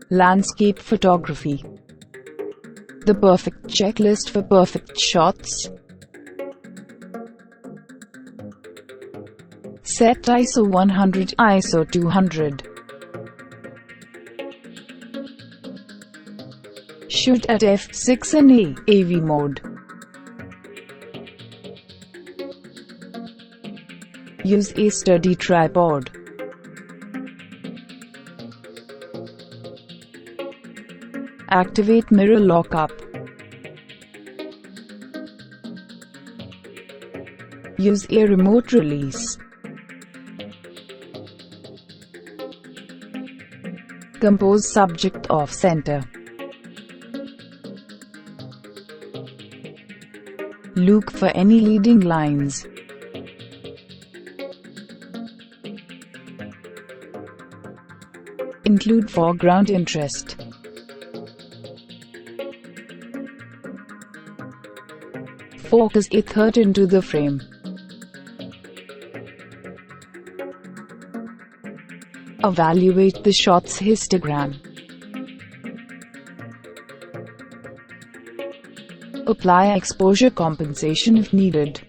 Landscape photography. The perfect checklist for perfect shots. Set ISO 100, ISO 200. Shoot at f6 and AV mode. Use a sturdy tripod. Activate mirror lockup. Use a remote release. Compose subject off center. Look for any leading lines. Include foreground interest. Focus a third into the frame. Evaluate the shot's histogram. Apply exposure compensation if needed.